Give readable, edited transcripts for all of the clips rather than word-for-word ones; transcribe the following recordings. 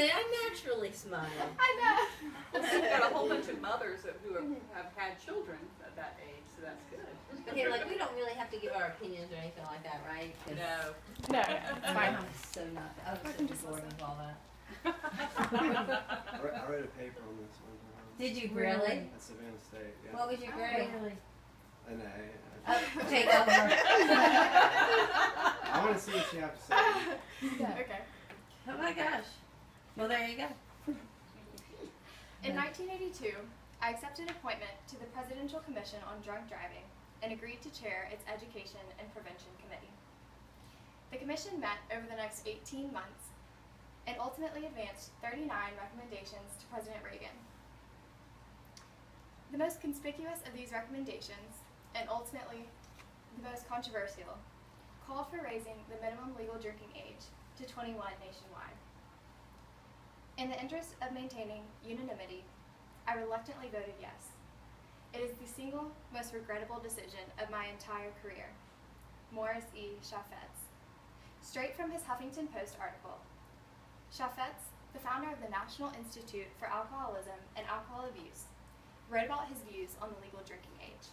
minute, I naturally smile. I know. Well, we've got a whole bunch of mothers who have had children at that age, so that's good. Okay, like we don't really have to give our opinions or anything like that, right? No. No, it's fine. I'm so not. I was so bored with all that. I read a paper on this one time. Did you really? At Savannah State, yeah. What was your grade? An A. Take over. I want to see what you have to say. Okay. Oh my gosh. Well, there you go. In 1982, I accepted appointment to the Presidential Commission on Drunk Driving and agreed to chair its Education and Prevention Committee. The commission met over the next 18 months and ultimately advanced 39 recommendations to President Reagan. The most conspicuous of these recommendations, and ultimately the most controversial, called for raising the minimum legal drinking age to 21 nationwide. In the interest of maintaining unanimity, I reluctantly voted yes. It is the single most regrettable decision of my entire career. Morris E. Chaffetz. Straight from his Huffington Post article, Chaffetz, the founder of the National Institute for Alcoholism and Alcohol Abuse, wrote about his views on the legal drinking age.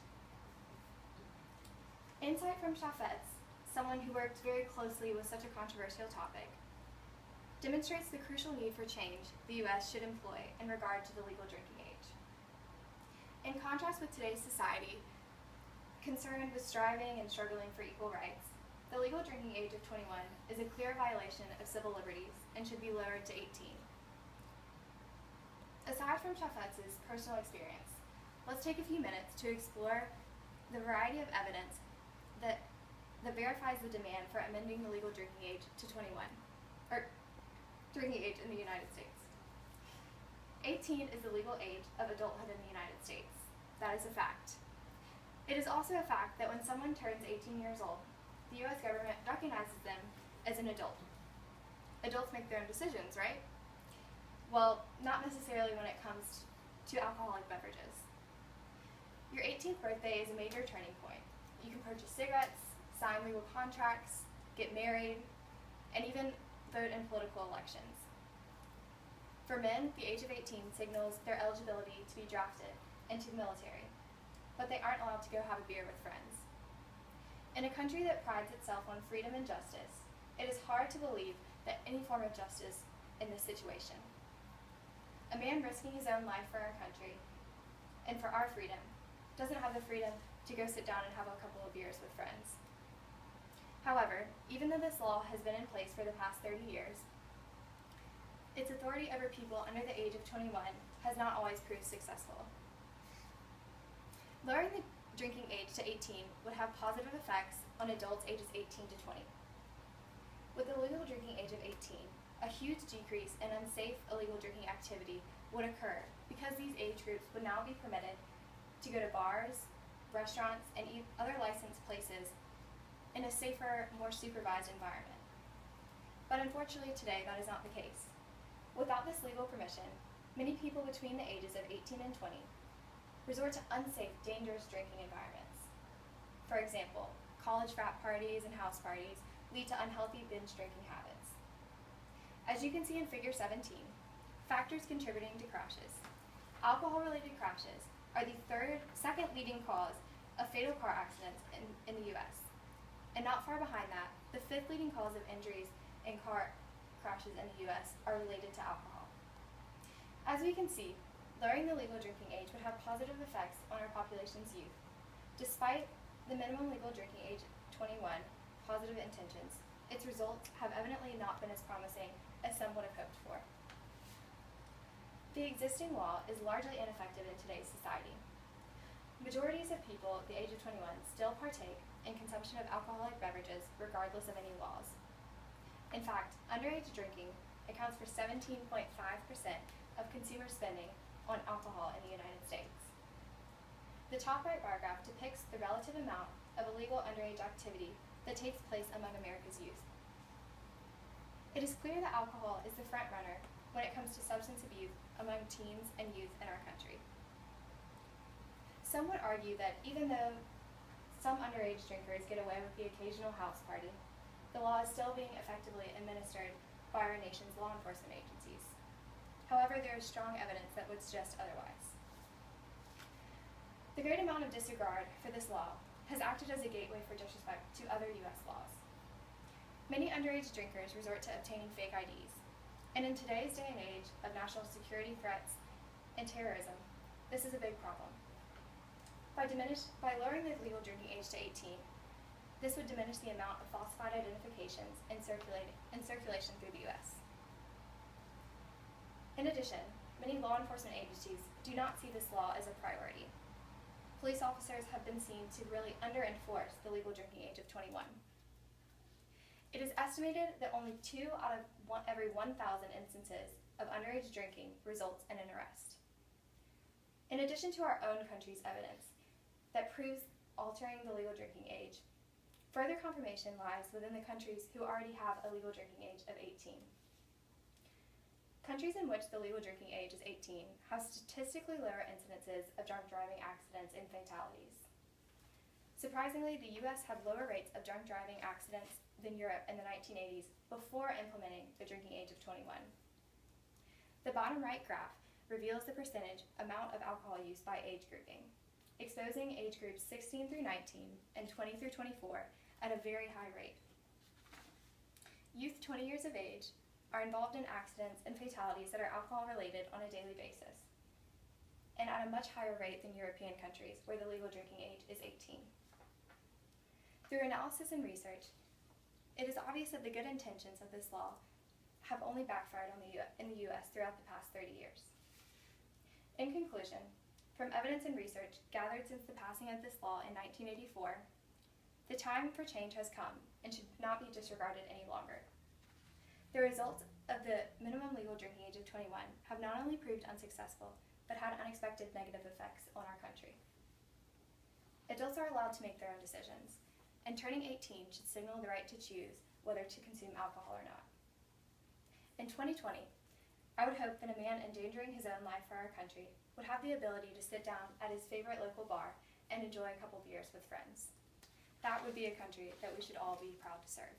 Insight from Chaffetz, someone who worked very closely with such a controversial topic, demonstrates the crucial need for change the U.S. should employ in regard to the legal drinking age. In contrast with today's society, concerned with striving and struggling for equal rights, the legal drinking age of 21 is a clear violation of civil liberties and should be lowered to 18. Aside from Chaffetz's personal experience, let's take a few minutes to explore the variety of evidence that verifies the demand for amending the legal drinking age to 21, or drinking age in the United States. 18 is the legal age of adulthood in the United States. That is a fact. It is also a fact that when someone turns 18 years old, the U.S. government recognizes them as an adult. Adults make their own decisions, right? Well, not necessarily when it comes to alcoholic beverages. Your 18th birthday is a major turning point. You can purchase cigarettes, sign legal contracts, get married, and even vote in political elections. For men, the age of 18 signals their eligibility to be drafted into the military, but they aren't allowed to go have a beer with friends. In a country that prides itself on freedom and justice, it is hard to believe that any form of justice in this situation. A man risking his own life for our country and for our freedom doesn't have the freedom to go sit down and have a couple of beers with friends. However, even though this law has been in place for the past 30 years, its authority over people under the age of 21 has not always proved successful. Lowering the drinking age to 18 would have positive effects on adults ages 18 to 20. With the legal drinking age of 18, a huge decrease in unsafe illegal drinking activity would occur because these age groups would now be permitted to go to bars, restaurants, and other licensed places in a safer, more supervised environment. But unfortunately today, that is not the case. Without this legal permission, many people between the ages of 18 and 20 resort to unsafe, dangerous drinking environments. For example, college frat parties and house parties lead to unhealthy binge drinking habits. As you can see in Figure 17, factors contributing to crashes. Alcohol-related crashes are the second leading cause of fatal car accidents in the U.S. And not far behind that, the fifth leading cause of injuries in car crashes in the U.S. are related to alcohol. As we can see, lowering the legal drinking age would have positive effects on our population's youth. Despite the minimum legal drinking age 21 positive intentions, its results have evidently not been as promising as some would have hoped for. The existing law is largely ineffective in today's society. Majorities of people at the age of 21 still partake in consumption of alcoholic beverages regardless of any laws. In fact, underage drinking accounts for 17.5% of consumer spending on alcohol in the United States. The top right bar graph depicts the relative amount of illegal underage activity that takes place among America's youth. It is clear that alcohol is the front runner when it comes to substance abuse among teens and youth in our country. Some would argue that even though some underage drinkers get away with the occasional house party, the law is still being effectively administered by our nation's law enforcement agencies. However, there is strong evidence that would suggest otherwise. The great amount of disregard for this law has acted as a gateway for disrespect to other U.S. laws. Many underage drinkers resort to obtaining fake IDs, and in today's day and age of national security threats and terrorism, this is a big problem. By lowering the legal drinking age to 18, this would diminish the amount of falsified identifications in circulation through the U.S. In addition, many law enforcement agencies do not see this law as a priority. Police officers have been seen to really under-enforce the legal drinking age of 21. It is estimated that only 2 out of every 1,000 instances of underage drinking results in an arrest. In addition to our own country's evidence that proves altering the legal drinking age, further confirmation lies within the countries who already have a legal drinking age of 18. Countries in which the legal drinking age is 18 have statistically lower incidences of drunk driving accidents and fatalities. Surprisingly, the U.S. had lower rates of drunk driving accidents than Europe in the 1980s before implementing the drinking age of 21. The bottom right graph reveals the percentage amount of alcohol use by age grouping, exposing age groups 16 through 19 and 20 through 24 at a very high rate. Youth 20 years of age are involved in accidents and fatalities that are alcohol related on a daily basis, and at a much higher rate than European countries where the legal drinking age is 18. Through analysis and research, it is obvious that the good intentions of this law have only backfired in the U.S. throughout the past 30 years. In conclusion, from evidence and research gathered since the passing of this law in 1984, the time for change has come and should not be disregarded any longer. The results of the minimum legal drinking age of 21 have not only proved unsuccessful, but had unexpected negative effects on our country. Adults are allowed to make their own decisions, and turning 18 should signal the right to choose whether to consume alcohol or not. In 2020, I would hope that a man endangering his own life for our country would have the ability to sit down at his favorite local bar and enjoy a couple beers with friends. That would be a country that we should all be proud to serve.